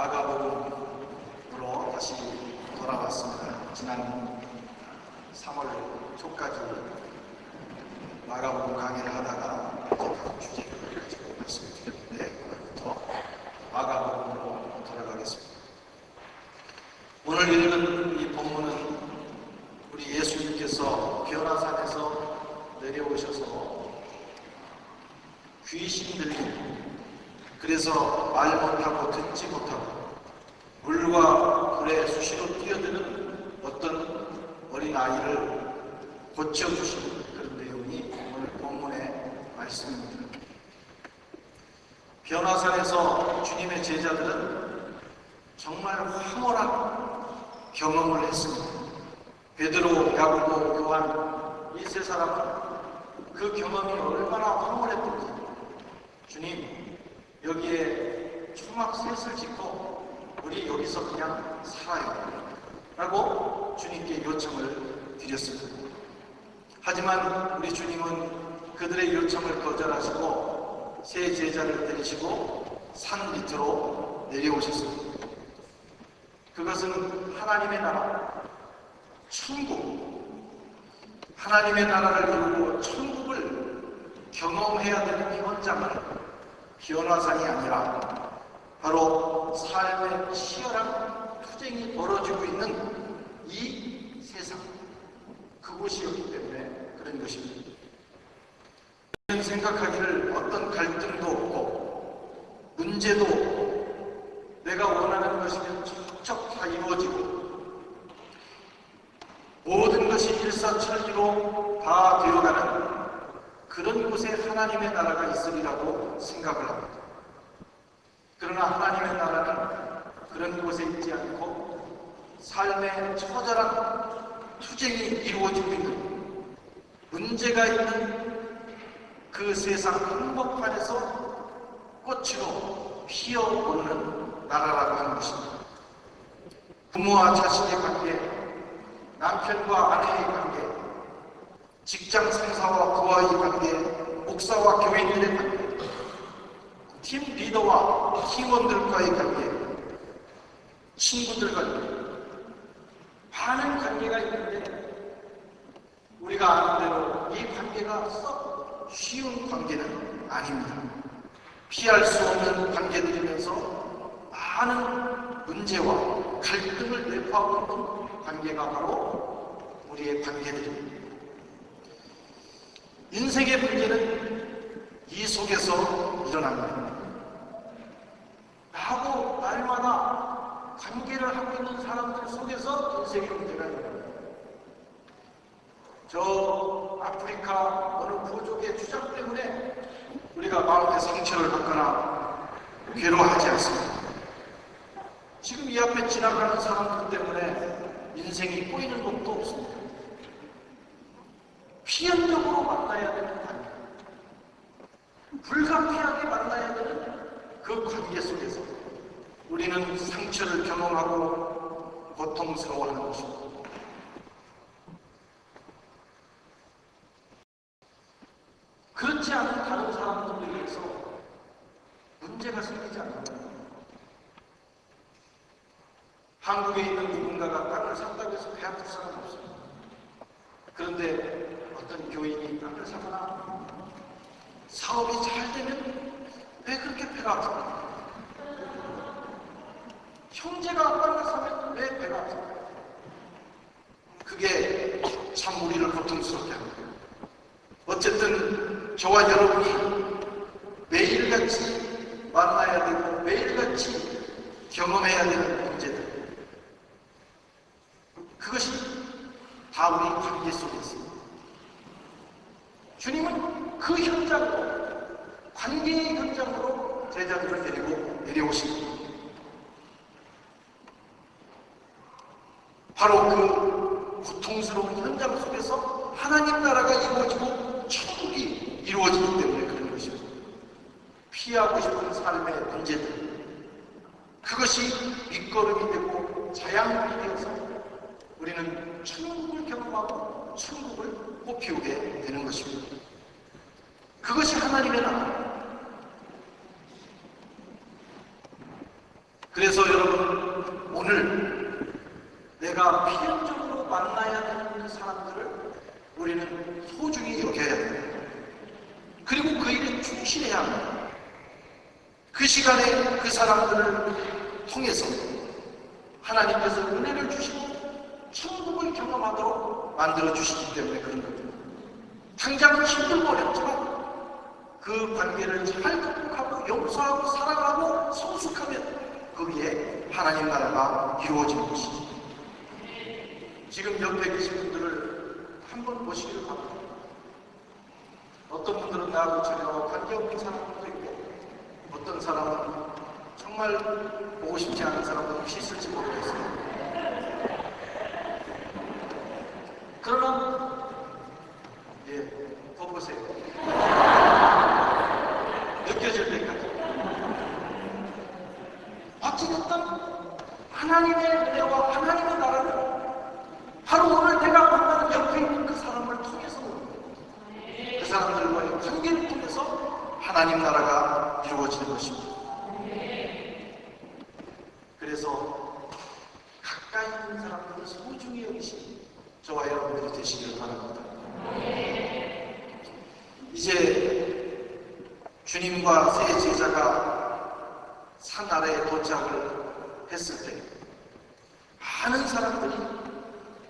마가복음으로 다시 돌아왔습니다. 지난 3월 초까지 마가복음 강의를 하다가 다음 주제를 가지고 말씀드렸는데 오늘부터 마가복음으로 돌아가겠습니다. 오늘 읽은 이 본문은 우리 예수님께서 변화산에서 내려오셔서 귀신 들린, 그래서 말 못하고 듣지 못하고 물과 불에 수시로 뛰어드는 어떤 어린아이를 고쳐주시는 그런 내용이 오늘 본문의 말씀입니다. 변화산에서 주님의 제자들은 정말 황홀한 경험을 했습니다. 베드로, 야고보, 요한 이 세 사람은 그 경험이 얼마나 황홀했던지, 주님 여기에 초막 셋을 짓고 우리 여기서 그냥 살아요 라고 주님께 요청을 드렸습니다. 하지만 우리 주님은 그들의 요청을 거절하시고 세 제자를 데리시고 산 밑으로 내려오셨습니다. 그것은 하나님의 나라, 천국, 하나님의 나라를 이루고 천국을 경험해야 되는 현장을 변화산이 아니라 바로 삶의 치열한 투쟁이 벌어지고 있는 이 세상, 그곳이었기 때문에 그런 것입니다. 우리는 생각하기를 어떤 갈등도 없고 문제도 없고 내가 원하는 것이면 척척 다 이루어지고 모든 것이 일사천리로 다 되어가는 그런 곳에 하나님의 나라가 있으리라고 생각을 합니다. 그러나 하나님의 나라는 그런 곳에 있지 않고 삶의 처절한 투쟁이 이루어지고 있는, 문제가 있는 그 세상 한복판에서 꽃으로 피어오르는 나라라고 하는 것입니다. 부모와 자식의 관계, 남편과 아내의 관계, 직장 상사와 그와의 관계, 목사와 교인들의 관계, 팀 리더와 팀원들과의 관계, 친구들 관계, 많은 관계가 있는데 우리가 아는 대로 이 관계가 썩 쉬운 관계는 아닙니다. 피할 수 없는 관계들이면서 많은 문제와 갈등을 내포하고 있는 관계가 바로 우리의 관계들입니다. 인생의 문제는 이 속에서 일어납니다. 나하고 날마다 관계를 하고 있는 사람들 속에서 인생의 문제가 일어납니다. 저 아프리카 어느 부족의 주장 때문에 우리가 마음의 상처를 받거나 괴로워하지 않습니다. 지금 이 앞에 지나가는 사람들 때문에 인생이 꼬이는 것도 없습니다. 필연적으로 만나야 되는 관계, 불가피하게 만나야 되는 그 관계 속에서 우리는 상처를 경험하고 고통스러워하는 것입니다. 그렇지 않은 다른 사람들에 의해서 문제가 생기지 않는다. 한국에 있는 누군가가 땅을 산다고 해서 배 아플 사람은 없습니다. 그런데 어떤 교인이 땅을 사거나 사업이 잘 되면 왜 그렇게 배가 아플까? 형제가 아빠를 사면 왜 배가 아플까? 그게 참 우리를 고통스럽게 합니다. 어쨌든 저와 여러분이 매일같이 만나야 되고 매일같이 경험해야 되는 문제들, 그것이 다 우리 관계 속에 있습니다. 주님은 그 현장으로, 관계의 현장으로 제자들을 데리고 내려오십니다. 바로 그 고통스러운 현장 속에서 하나님 나라가 이루어지고 천국이 이루어지기 때문에 그런 것입니다. 피하고 싶은 삶의 문제들, 그것이 밑거름이 되고 자양분이 되어서 우리는 천국을 경험하고 천국을 꽃피우게 되는 것입니다. 그것이 하나님의 나라. 그래서 사람들을, 내가 필연적으로 만나야 되는 사람들을 우리는 소중히 여겨야 합니다. 그리고 그 일에 충실해야 합니다. 그 시간에 그 사람들을 통해서 하나님께서 은혜를 주시고 천국을 경험하도록 만들어 주시기 때문에 그런 겁니다. 당장 힘들고 어렵지만 그 관계를 잘 극복하고 용서하고 사랑하고 성숙하면 거기에 하나님 나라가 이루어지는 것이죠. 지금 옆에 계신 분들을 한번 보시기를 바랍니다. 어떤 분들은 나하고 전혀 관계없는 사람들도 있고, 어떤 사람은 정말 보고 싶지 않은 사람도 혹시 있을지 모르겠어요. 그러나 더 보세요. 느껴질 때까지 어찌됐든 하나님의 은혜와 하나님의 나라는 바로 오늘 내가 만나는 옆에 있는 그 사람을 통해서 그 사람들과의 관계를 통해서 하나님 나라가 이루어지는 것입니다. 그래서 가까이 있는 사람들을 소중히 여기시는 저와 여러분들이 되시기를 바랍니다. 이제 주님과 세 제자가 산 아래에 도착을 했을 때 많은 사람들이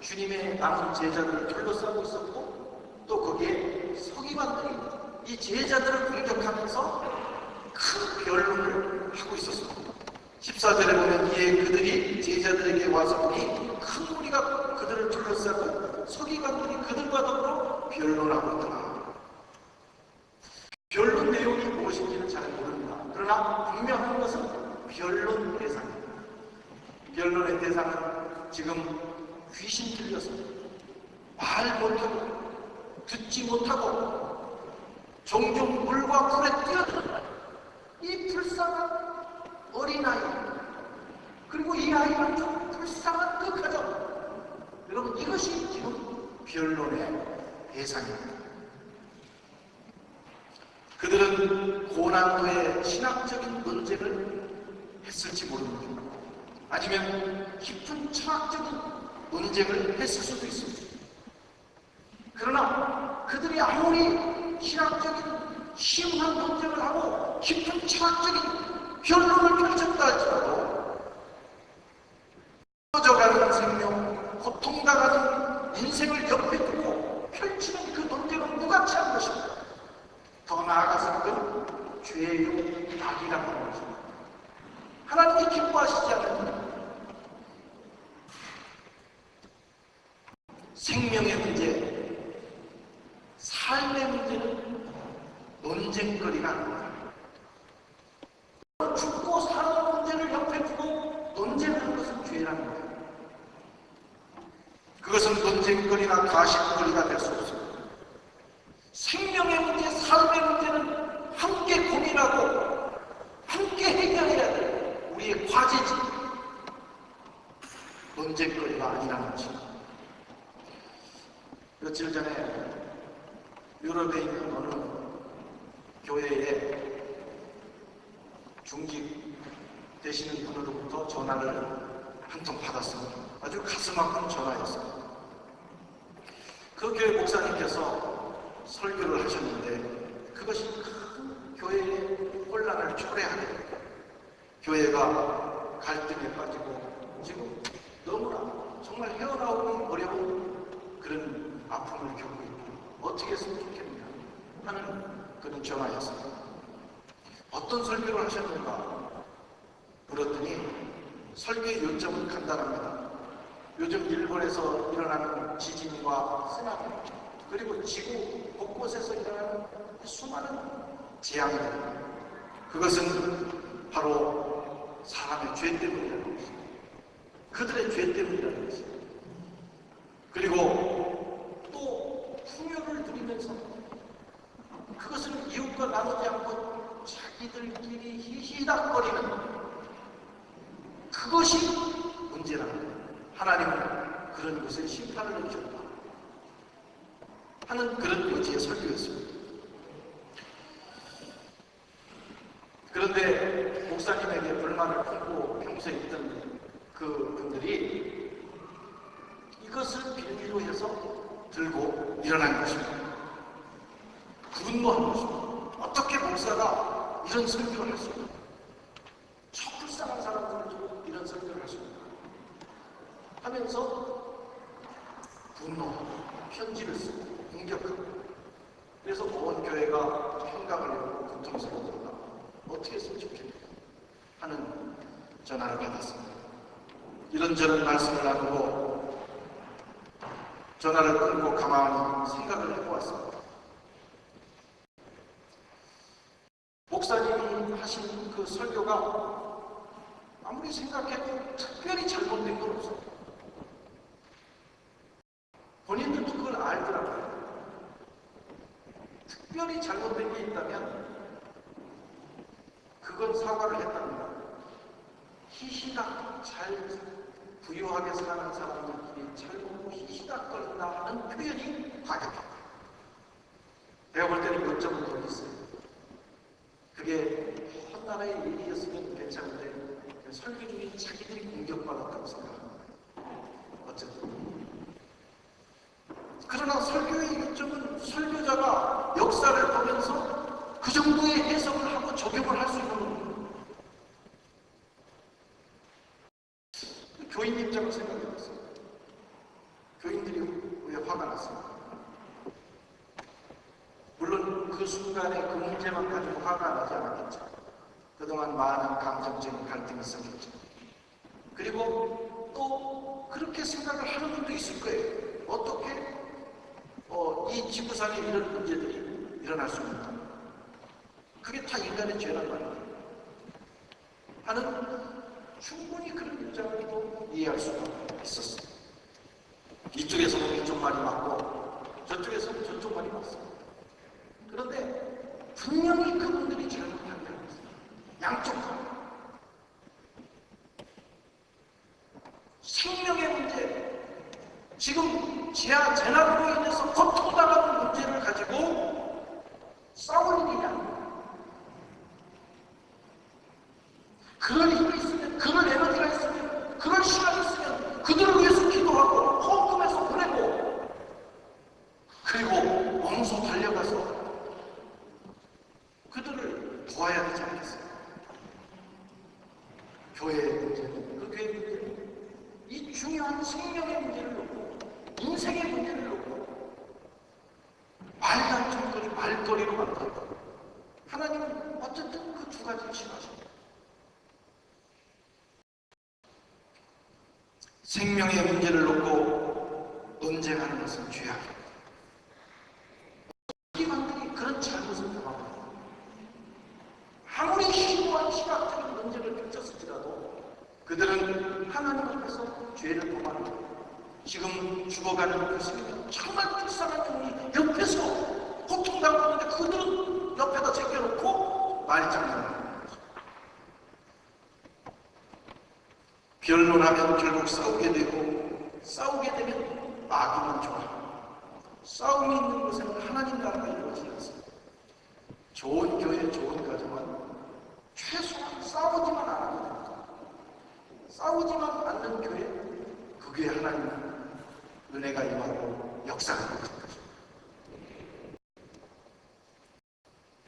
주님의 남은 제자들을 둘러싸고 있었고, 또 거기에 서기관들이 이 제자들을 공격하면서 큰 변론을 하고 있었습니다. 14절에 보면 이에 그들이 제자들에게 와서 보니 큰 무리가 그들을 둘러싸고 서기관들이 그들과 더불어 변론하고 있더라. 변론 내용이 무엇인지는 잘 모릅니다. 그러나 분명한 것은 변론 대상입니다. 변론의 대상은 지금 귀신 들려서 말 못하고 듣지 못하고 종종 물과 불에 뛰어드는 이 불쌍한 어린아이, 그리고 이 아이는 좀 불쌍한 그 가정, 여러분 이것이 지금 변론의 대상입니다. 그들은 고난도의 신학적인 논쟁을 했을지 모릅니다. 아니면 깊은 철학적인 논쟁을 했을 수도 있습니다. 그러나 그들이 아무리 신학적인 심한 논쟁을 하고 깊은 철학적인 변론을 펼쳤다 할지라도 꺼져가는 생명, 고통당하는 인생을 옆에 두고 펼치는 그 논쟁은 무가치한 것입니다. 더 나아가서 그건 죄의 낙이라는 것입니다. 하나님이 기뻐하시지 않는 생명의 문제, 삶의 문제는 논쟁거리가 아닙니다. 죽고 사는 문제를 옆에 두고 논쟁하는 것은 죄라는 거예요. 그것은 논쟁거리나 가십거리가 될 수 없습니다. 생명의 문제, 삶의 문제는 함께 고민하고 함께 해결해야 될 우리의 과제지, 논쟁거리가 아니라는 것입니다. 며칠 전에 유럽에 있는 어느 교회에 중직 되시는 분으로부터 전화를 한 통 받았습니다. 아주 가슴 아픈 전화였습니다. 그 교회 목사님께서 설교를 하셨는데 그것이 큰 교회의 혼란을 초래하게 됩니다. 교회가 갈등에 빠지고 지금 너무나 정말 헤어나오기 어려운 그런 아픔을 겪고 있고 어떻게 했으면 좋겠느냐 하는 그런 전화였습니다. 어떤 설교를 하셨는가 물었더니 설교의 요점은 간단합니다. 요즘 일본에서 일어나는 지진과 쓰나미, 그리고 지구 곳곳에서 일어나는 수많은 재앙들, 그것은 바로 사람의 죄 때문이라는 것입니다. 그들의 죄 때문이라는 것입니다. 그리고 또 풍요를 누리면서 그것은 이웃과 나누지 않고 자기들끼리 히히닥거리는 그것이 문제라는 거예요. 하나님은 그런 것에 심판을 내리셨다 하는 그런 의지의 설교였습니다. 그런데 목사님에게 불만을 품고 평소에 있던 그분들이 이것을 빌미로 해서 들고 일어난 것입니다. 분노한 것입니다. 어떻게 목사가 이런 설교를 할 수 있나? 저 불쌍한 사람들을 두고 이런 설교를 할 수 있나? 하면서 분노하고 편지를 쓰고 공격하고, 그래서 온 교회가 평강을 이루고 고통스러워진다. 어떻게 했으면 좋겠냐 하는 전화를 받았습니다. 이런저런 말씀을 나누고 전화를 끊고 가만히 생각을 해보았습니다. 목사님이 하신 그 설교가 아무리 생각해도 특별히 잘못된 건 없어요. 본인들도 그걸 알더라고요. 특별히 잘못된 게 있다면 그건 사과를 했답니다. 희희닥 잘 부유하게 사는 사람들끼리 잘 먹고 희희닥거린다 하는 표현이 과격합니다. 내가 볼 때는 요점은 더 있어요. 그게 헛나라의 일이었으면 괜찮은데 설교 중에 자기들이 공격받았다고 생각합니다. 어쨌든 그러나 설교의 요점은 설교자가 역사를 보면서 그 정도의 해석을 하고 적용을 할 수 있는 겁니다. 교인 입장을 생각해봤어요. 교인들이 왜 화가 났습니까? 물론 그 순간에 그 문제만 가지고 화가 나지 않았겠죠. 그동안 많은 감정적인 갈등이 있었겠죠. 그리고 또 그렇게 생각을 하는 분도 있을 거예요. 어떻게 이 지구상에 이런 문제들이 일어날 수 있는가? 그게 다 인간의 죄란 말이에요. 하는 충분히 그런 입장을 또 이해할 수가 있었어요. 이쪽에서는 이쪽 말이 맞고 저쪽에서는 저쪽 말이 맞습니다. 그런데 분명히 그분들이 잘못한 게 아니었어요. 양쪽 생명의 문제, 지금 재난으로 인해서 고통당하는 문제를 가지고 싸울 일이 아닙니다. 그럴 힘이 있으면, 그럴 에너지가 있으면, 그럴 시간이 있으면 그들을 위해서 기도하고 헌금해서 보내고, 그리고 원소 달려가서 그들을 도와야 되지 않겠어요? 교회의 문제는, 그 교회의 문제는 이 중요한 생명의 문제를 놓고, 인생의 문제를 놓고 말다툼거리, 말거리로 만들었다. 하나님은 어쨌든 그 두 가지를 싫어하십니다. 생명의 문제를 놓고 논쟁하는 것은 죄악입니다. 기관들이 그런 잘못을 범합니다. 아무리 심오한 시각적인 논쟁을 펼쳤을지라도 그들은 하나님 앞에서 죄를 범합니다. 지금 죽어가는 그 생명, 정말 불쌍한 영이 옆에서 고통당하고 있는데 그들은 옆에다 제껴놓고 말장난을. 변론하면 결국 싸우게 되고, 싸우게 되면 마귀만 좋아. 싸움이 있는 곳에는 하나님 나라가 이루어지지 않습니다. 좋은 교회, 좋은 가정은 최소한 싸우지만 않아도 됩니다. 싸우지만 않는 교회, 그 교회 하나님 은혜가 임하고 역사가 일어날 것입니다.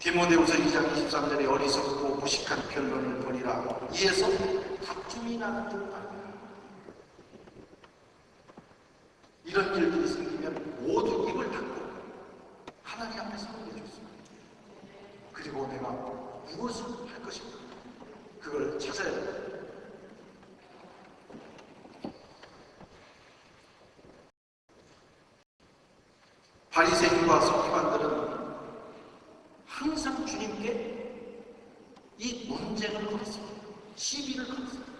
디모데후서 2장 23절에 어리석고 무식한 변론을 벌이라. 이에서 다툼이 나는 줄 압니다. 이런 일들이 생기면 모두 입을 닫고 하나님 앞에 서게 해줬습니다. 그리고 내가 무엇을 할 것인가? 그걸 찾아야 됩니다. 바리새인과 서기관들은 항상 주님께 이 논쟁을 걸었습니다. 시비를 걸었습니다.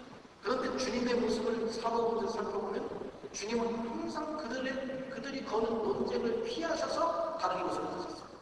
그런데 주님의 모습을 사도분들 살펴보면 주님은 항상 그들이 거는 논쟁을 피하셔서 다른 곳으로 가셨습니다.